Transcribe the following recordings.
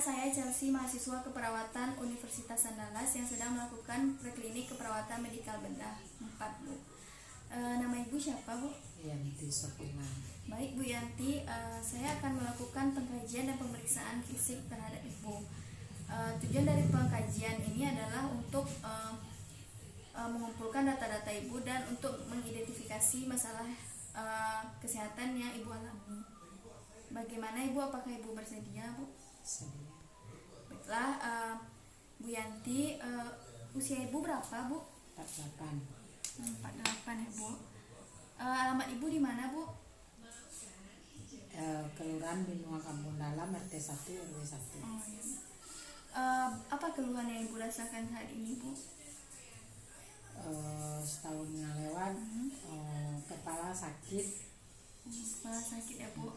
saya Chelsea, mahasiswa keperawatan Universitas Andalas yang sedang melakukan preklinik keperawatan medikal bedah 4, Bu. Nama Ibu siapa, Bu? Yanti Sopina. Baik, Bu Yanti, saya akan melakukan pengkajian dan pemeriksaan fisik terhadap Ibu. Tujuan dari pengkajian ini adalah untuk mengumpulkan data-data Ibu dan untuk mengidentifikasi masalah kesehatan yang Ibu alami. Bagaimana Ibu? Apakah Ibu bersedia, Bu? Sedia. Baiklah, Bu Yanti, usia Ibu berapa, Bu? 48. 48 ya, Bu. Alamat Ibu di mana, Bu? Kelurahan Binua Kampung Dalam, RT 1 RW 1. Oh, ya. Apa keluhan yang Ibu rasakan saat ini, Bu? Setahun yang lewat, kepala sakit. Kepala sakit ya, Bu.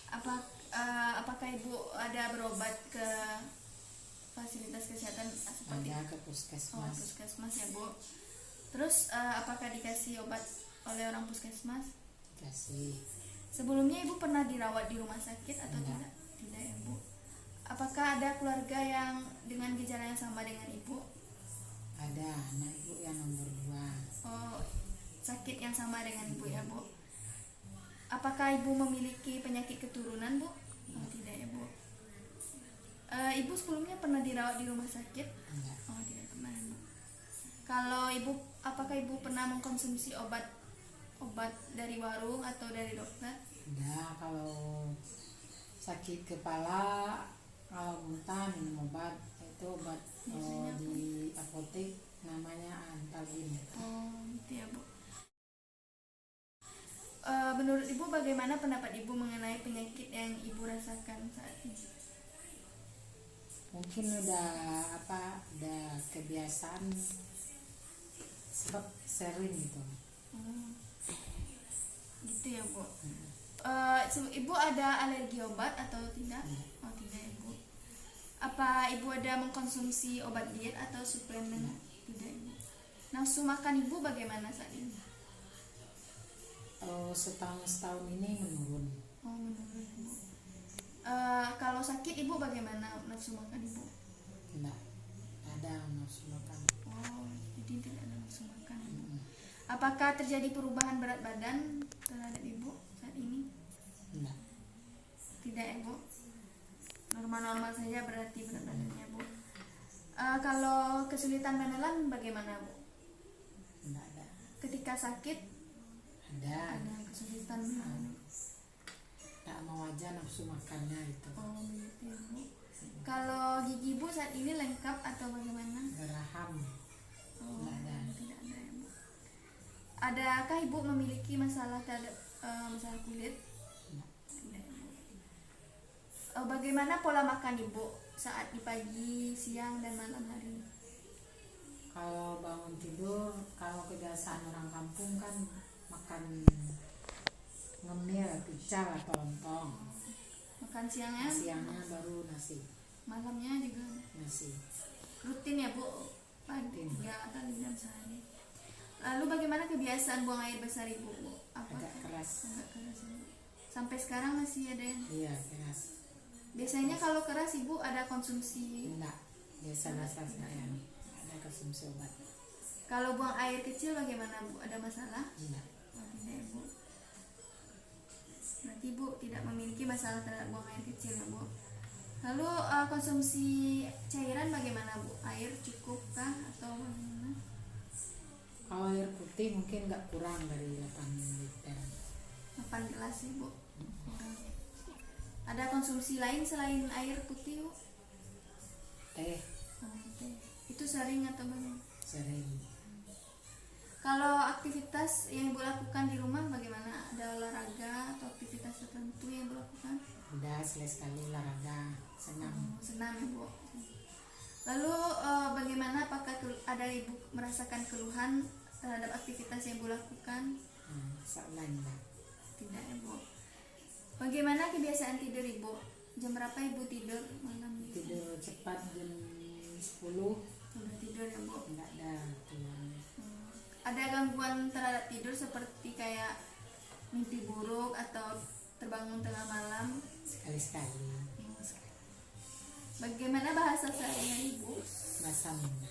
Apakah Ibu ada berobat ke fasilitas kesehatan seperti Ada ke puskesmas. puskesmas ya, Bu? Terus apakah dikasih obat oleh orang puskesmas? Dikasih. Sebelumnya Ibu pernah dirawat di rumah sakit atau Enggak. tidak ya, Bu? Apakah ada keluarga yang dengan gejala yang sama dengan Ibu? Ada anak ibu yang nomor 2. Oh, sakit yang sama dengan Ibu ya, Bu? Apakah Ibu memiliki penyakit keturunan, Bu? Oh, tidak ya, Bu. Ibu sebelumnya pernah dirawat di rumah sakit? Enggak. Oh, tidak pernah, Bu. Kalau Ibu, apakah Ibu pernah mengkonsumsi obat dari warung atau dari dokter? Ada. Kalau sakit kepala, kalau muntah minum obat. Itu obat di apotek namanya Antalgin. Oh, gitu ya, Bu. Menurut Ibu bagaimana pendapat Ibu mengenai penyakit yang Ibu rasakan saat ini? Mungkin udah kebiasaan sebab sering gitu. Gitu ya, Bu. Ibu ada alergi obat atau tidak? Oh, tidak ya, Bu. Apa Ibu ada mengkonsumsi obat diet atau suplemen? Tidak, Ibu. Nafsu makan Ibu bagaimana saat ini? Setahun ini menurun. Oh, menurun, Bu. Kalau sakit Ibu bagaimana nafsu makan Ibu? Enggak ada nafsu makan. Oh, jadi tidak ada nafsu makan, Ibu. Apakah terjadi perubahan berat badan terhadap Ibu saat ini? Enggak. Tidak ya, Bu. Normal-normal saja berarti berat badannya, Bu. Kalau kesulitan menelan bagaimana, Bu? Enggak ada. Ketika sakit Ada kesulitan menelan. tak mau aja nafsu makannya itu. Oh, begitu ya, Bu. Kalau gigi Ibu saat ini lengkap atau bagaimana? Geraham. Oh, Enggak ada. tidak ada ya, Bu. Adakah Ibu memiliki masalah terhadap masalah kulit? Enggak. Tidak ya, Bu. Bagaimana pola makan Ibu saat di pagi, siang, dan malam hari? Kalau bangun tidur, kalau kebiasaan orang kampung kan makan ngemil, pical atau lontong. Makan siangnya? Siangnya baru nasi. Malamnya juga Nasi. rutin ya, Bu? Pagi Rutin. 3 kali dalam sehari. Lalu bagaimana kebiasaan buang air besar Ibu, Bu? Agak keras. Agak keras, Bu. Sampai sekarang masih ada yang... Iya keras. Biasanya kalau keras Ibu ada konsumsi. Enggak. Biasa-biasa saja. Ada konsumsi obat. Kalau buang air kecil bagaimana, Bu? Ada masalah? Enggak. Oh, tidak ya, Bu. Berarti Ibu tidak memiliki masalah terhadap buang air kecil ya, Bu. Lalu konsumsi cairan bagaimana, Bu? Air cukupkah atau bagaimana? Kalau air putih mungkin nggak kurang dari 8 liter. 8 gelas sih, Bu. Ada konsumsi lain selain air putih, Bu? Teh Oh, teh. Itu sering atau bagaimana? sering. Kalau aktivitas yang Ibu lakukan di rumah bagaimana? Ada olahraga atau aktivitas tertentu yang Ibu lakukan? Udah sekali olahraga, senam. Senang ya, Bu. Lalu bagaimana, apakah ada Ibu merasakan keluhan terhadap aktivitas yang Ibu lakukan? Seolah enggak. Tidak ya, Bu. Bagaimana kebiasaan tidur Ibu? Jam berapa Ibu tidur malam? Tidur cepat jam 10. Sudah tidur ya, Bu. Enggak ada keluhan. Ada gangguan terhadap tidur seperti kayak mimpi buruk atau terbangun tengah malam? Sekali-sekali. Bagaimana bahasa sehari-hari Ibu? Bahasa Minang.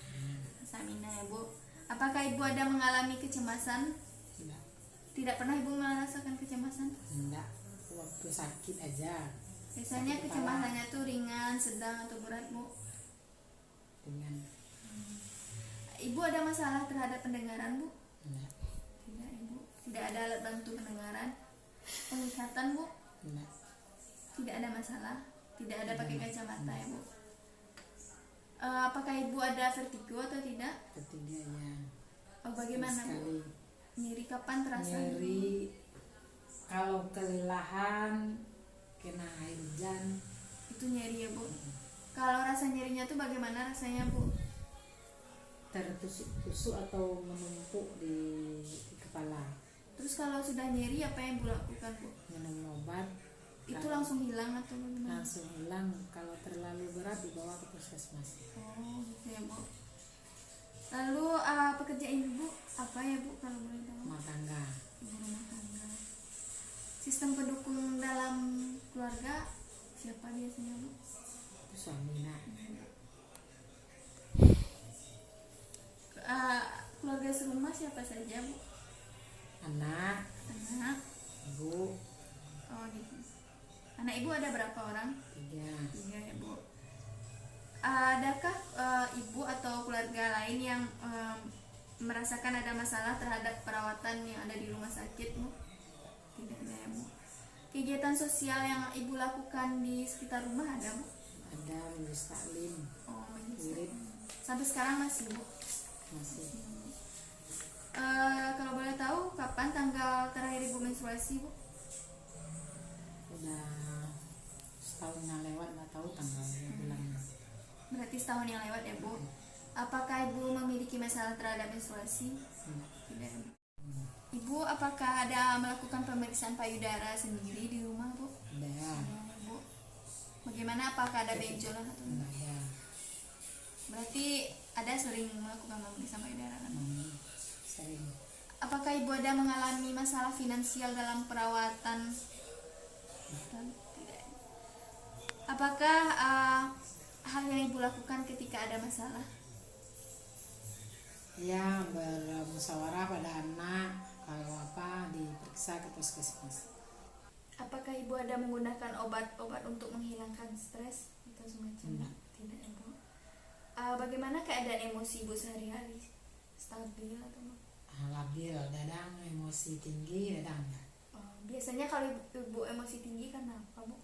Bahasa Minang ya Bu. Apakah Ibu ada mengalami kecemasan? Enggak, Tidak pernah Ibu merasakan kecemasan? enggak. Waktu sakit aja. Biasanya Sakit kecemasannya tuh ringan, sedang, atau berat Bu? dengan Ibu ada masalah terhadap pendengaran Bu? enggak, Tidak Ibu. Tidak ada alat bantu pendengaran. Penglihatan Bu? enggak. Tidak ada masalah. Tidak ada Tidak pakai ada. kacamata ya Bu. Apakah Ibu ada vertigo atau tidak? Ketiganya Bagaimana Bu? sekali Nyeri kapan terasa? nyeri kalau kelelahan kena air hujan. Itu nyeri ya Bu. Kalau rasa nyerinya tuh bagaimana rasanya Bu? Tertusuk-tusuk atau menumpuk di kepala. Terus kalau sudah nyeri apa yang Bu lakukan Bu? Minum obat Itu kalau langsung hilang atau bagaimana? langsung hilang. Kalau terlalu berat dibawa ke puskesmas. Oh gitu ya Bu. Lalu pekerjaan Ibu apa ya Bu kalau boleh tahu? Rumah tangga. Ibu rumah tangga. Sistem pendukung dalam keluarga siapa biasanya Bu? Itu suami nak. Keluarga serumah siapa saja Bu? Anak, Anak. ibu, Oh gitu. Anak Ibu ada berapa orang? 3. 3 ya Bu. Adakah Ibu atau keluarga lain yang merasakan ada masalah terhadap perawatan yang ada di rumah sakit Bu? Tidak ada ya Bu. Kegiatan sosial yang Ibu lakukan di sekitar rumah ada Bu? Ada majelis taklim Oh Wirid. sampai sekarang masih Bu? masih. Kalau boleh tahu kapan tanggal terakhir Ibu menstruasi Bu? Udah setahun yang lewat, nggak tahu tanggalnya bulannya. Berarti setahun yang lewat ya Bu. Apakah Ibu memiliki masalah terhadap menstruasi? Enggak. Tidak ya Bu. Ibu apakah ada melakukan pemeriksaan payudara sendiri di rumah Bu? Ada. Ya, Bu. Bagaimana, apakah ada benjolan atau Enggak enggak? ada. Berarti ada sering melakukan pemeriksaan payudara kan? Sering. Apakah Ibu ada mengalami masalah finansial dalam perawatan? Tidak. Apakah hal yang Ibu lakukan ketika ada masalah? Ya, bermusyawarah pada anak, kalau apa diperiksa ke puskesmas. Apakah Ibu ada menggunakan obat-obat untuk menghilangkan stres atau semacamnya? Enggak. Tidak ya Bu. Bagaimana keadaan emosi Ibu sehari-hari? Stabil atau enggak? Labil, kadang emosi tinggi, kadang enggak. Biasanya kalau Ibu emosi tinggi karena apa Bu?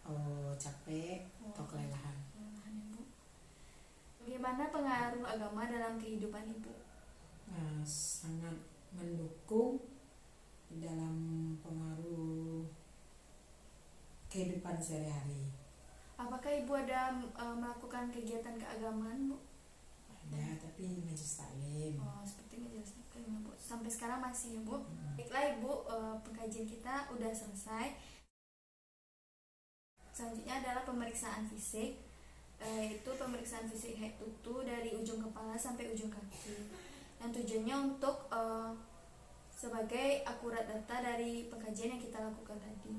Oh, capek atau kelelahan. Kelelahan ya, Bu. Bagaimana pengaruh agama dalam kehidupan Ibu? Sangat mendukung di dalam pengaruh kehidupan sehari-hari. Apakah Ibu ada melakukan kegiatan keagamaan Bu? Ada, tapi majelis taklim. Seperti majelis taklim ya Bu. Sampai sekarang masih ya Bu. Baiklah Ibu, pengkajian kita udah selesai. Selanjutnya adalah pemeriksaan fisik, yaitu pemeriksaan fisik head to toe dari ujung kepala sampai ujung kaki. Yang tujuannya untuk sebagai akurat data dari pengkajian yang kita lakukan tadi.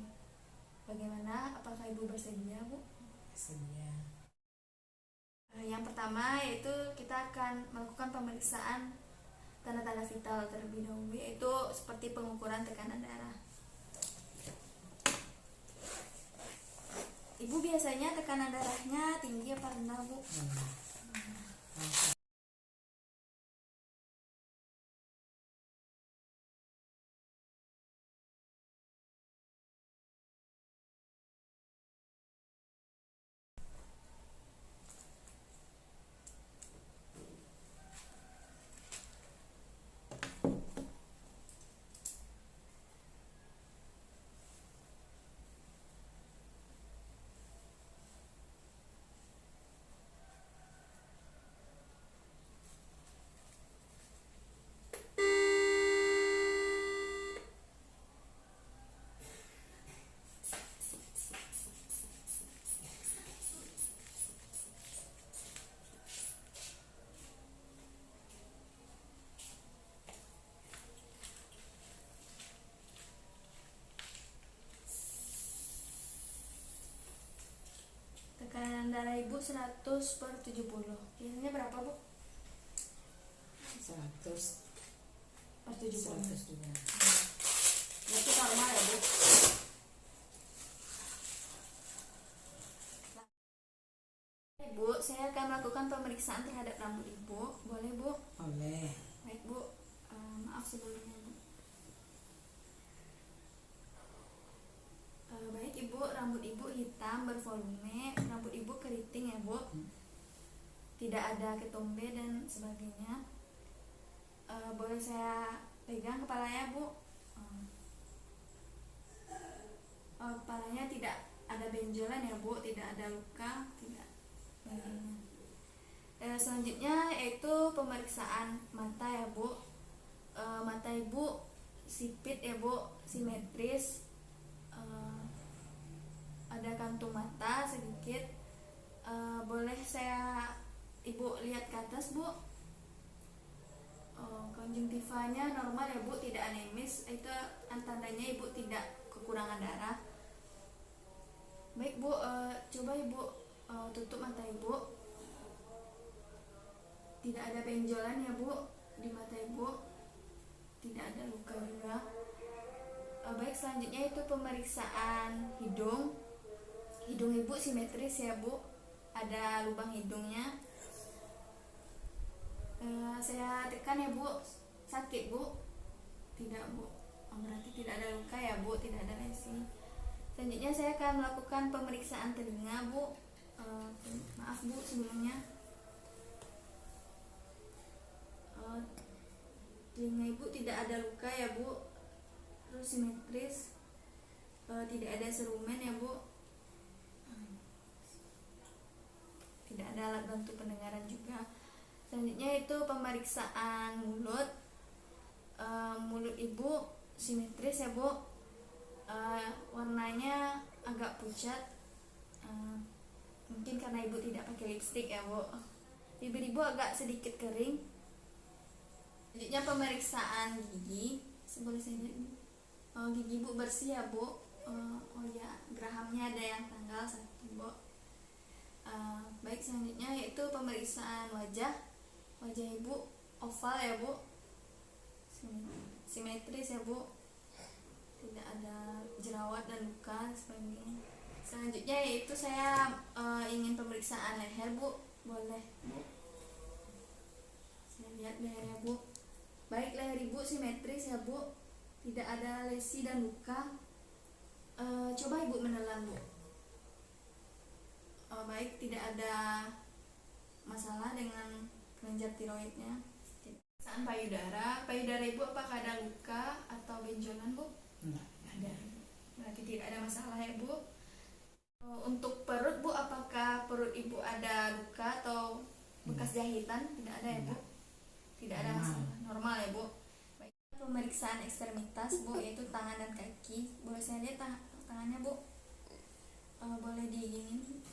Bagaimana? Apakah Ibu bersedia Bu? Sedia. Yang pertama yaitu kita akan melakukan pemeriksaan tanda-tanda vital terlebih dahulu, yaitu seperti pengukuran tekanan darah. Ibu biasanya tekanan darahnya tinggi apa rendah Bu? Ibu 100 per 70. Biasanya berapa, Bu? 100 Per 70. 100 juga. Berarti normal ya, Bu? Ibu, saya akan melakukan pemeriksaan terhadap rambut Ibu. Boleh, Bu? Oleh. Baik, Bu. Maaf sebelumnya, Bu. Baik, Ibu. Rambut Ibu hitam bervolume. Rambut Ibu keriting ya, Bu. Tidak ada ketombe dan sebagainya. Boleh saya pegang kepalanya, Bu? Kepalanya tidak ada benjolan ya, Bu. Tidak ada luka, tidak. Selanjutnya yaitu pemeriksaan mata ya, Bu. Mata Ibu sipit ya, Bu, simetris. Ada kantung mata sedikit. Boleh saya Ibu lihat ke atas, Bu? Konjungtivanya normal ya, Bu, tidak anemis. Itu tandanya Ibu tidak kekurangan darah. Baik, Bu, coba Ibu tutup mata Ibu. Tidak ada benjolan ya, Bu, di mata Ibu. Tidak ada luka juga. Baik, selanjutnya itu pemeriksaan hidung. Hidung Ibu simetris ya, Bu. Ada lubang hidungnya. Saya tekan ya, Bu. Sakit, Bu? Tidak, Bu. Berarti tidak ada luka ya, Bu. Tidak ada lesi. Selanjutnya saya akan melakukan pemeriksaan telinga, Bu. Maaf, Bu, sebelumnya. Telinga Ibu tidak ada luka ya, Bu. Terus simetris. Tidak ada serumen ya, Bu. Tidak ada alat bantu pendengaran juga. Selanjutnya itu pemeriksaan mulut. Mulut Ibu simetris ya, Bu. Warnanya agak pucat. Mungkin karena Ibu tidak pakai lipstik ya, Bu. Bibir Ibu agak sedikit kering. Selanjutnya pemeriksaan gigi. Boleh saya lihat, Bu? Gigi Ibu bersih ya, Bu. Oh ya, gerahamnya ada yang tanggal 1, Bu. Baik, selanjutnya yaitu pemeriksaan wajah. Wajah Ibu oval ya, Bu. Simetris ya, Bu. Tidak ada jerawat dan luka sebagainya. Selanjutnya yaitu saya ingin pemeriksaan leher, Bu. Boleh, Bu? Saya lihat lehernya, Bu. Baik, leher Ibu simetris ya, Bu. Tidak ada lesi dan luka. Coba Ibu menelan, Bu. Baik, tidak ada masalah dengan kelenjar tiroidnya. Pemeriksaan payudara. Payudara Ibu apakah ada luka atau benjolan, Bu? Enggak. Ada. Berarti tidak ada masalah ya, Bu. Untuk perut, Bu, apakah perut Ibu ada luka atau bekas jahitan? Tidak ada ya, Bu? Tidak ada masalah. Normal ya, Bu. Baik. Pemeriksaan ekstremitas, Bu, yaitu tangan dan kaki. Boleh saya lihat tangannya, Bu? Boleh diginiin.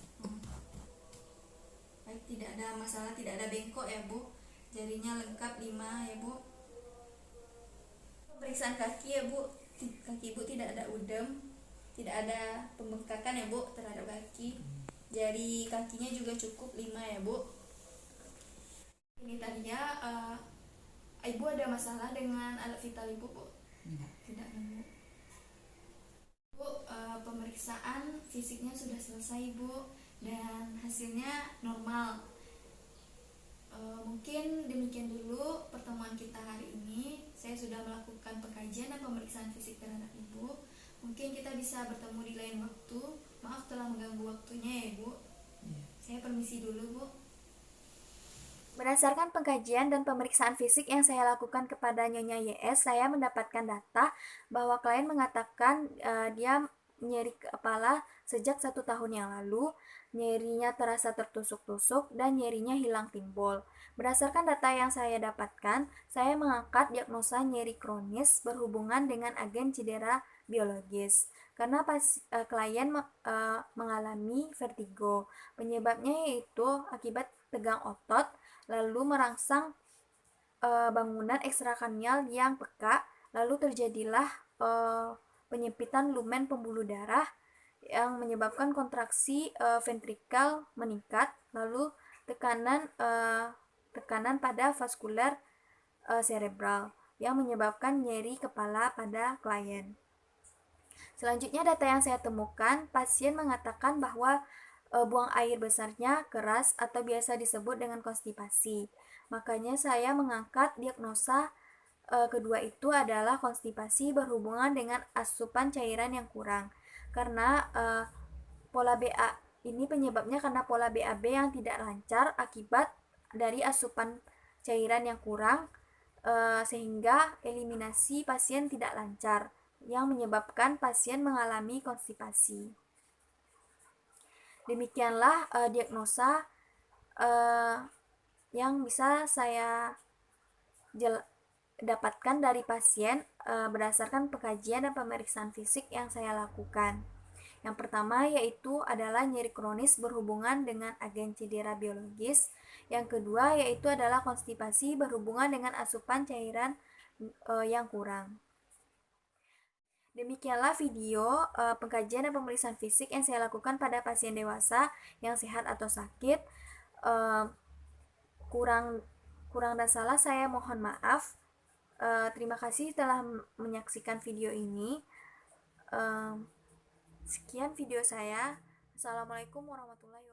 Baik, tidak ada masalah, tidak ada bengkok ya, Bu. Jarinya lengkap 5 ya, Bu. Pemeriksaan kaki ya, Bu. Kaki Ibu tidak ada udem, tidak ada pembengkakan ya, Bu, terhadap kaki. Jari kakinya juga cukup 5 ya, Bu. Ini tadinya Ibu ada masalah dengan alat vital Ibu, Bu? Tidak, Bu. Bu, pemeriksaan fisiknya sudah selesai, Bu, dan hasilnya normal. Mungkin demikian dulu pertemuan kita hari ini. Saya sudah melakukan pengkajian dan pemeriksaan fisik terhadap Ibu. Mungkin kita bisa bertemu di lain waktu. Maaf telah mengganggu waktunya ya, Bu. Saya permisi dulu, Bu. Berdasarkan pengkajian dan pemeriksaan fisik yang saya lakukan kepada Nyonya YS, saya mendapatkan data bahwa klien mengatakan dia nyeri kepala sejak 1 tahun yang lalu, nyerinya terasa tertusuk-tusuk, dan nyerinya hilang timbul. Berdasarkan data yang saya dapatkan, saya mengangkat diagnosa nyeri kronis berhubungan dengan agen cedera biologis. Karena klien mengalami vertigo. Penyebabnya yaitu akibat tegang otot, lalu merangsang bangunan ekstrakranial yang peka, lalu terjadilah penyempitan lumen pembuluh darah yang menyebabkan kontraksi ventrikal meningkat, lalu tekanan pada vaskuler cerebral yang menyebabkan nyeri kepala pada klien. Selanjutnya data yang saya temukan, pasien mengatakan bahwa buang air besarnya keras atau biasa disebut dengan konstipasi. Makanya saya mengangkat diagnosa kedua itu adalah konstipasi berhubungan dengan asupan cairan yang kurang. Karena pola BA ini penyebabnya karena pola BAB yang tidak lancar akibat dari asupan cairan yang kurang, sehingga eliminasi pasien tidak lancar yang menyebabkan pasien mengalami konstipasi. Demikianlah diagnosa yang bisa saya dapatkan dari pasien berdasarkan pengkajian dan pemeriksaan fisik yang saya lakukan. Yang pertama yaitu adalah nyeri kronis berhubungan dengan agen cedera biologis. Yang kedua yaitu adalah konstipasi berhubungan dengan asupan cairan yang kurang. Demikianlah video pengkajian dan pemeriksaan fisik yang saya lakukan pada pasien dewasa yang sehat atau sakit. Kurang dan salah saya mohon maaf. Terima kasih telah menyaksikan video ini. Sekian video saya. Assalamualaikum warahmatullahi wabarakatuh.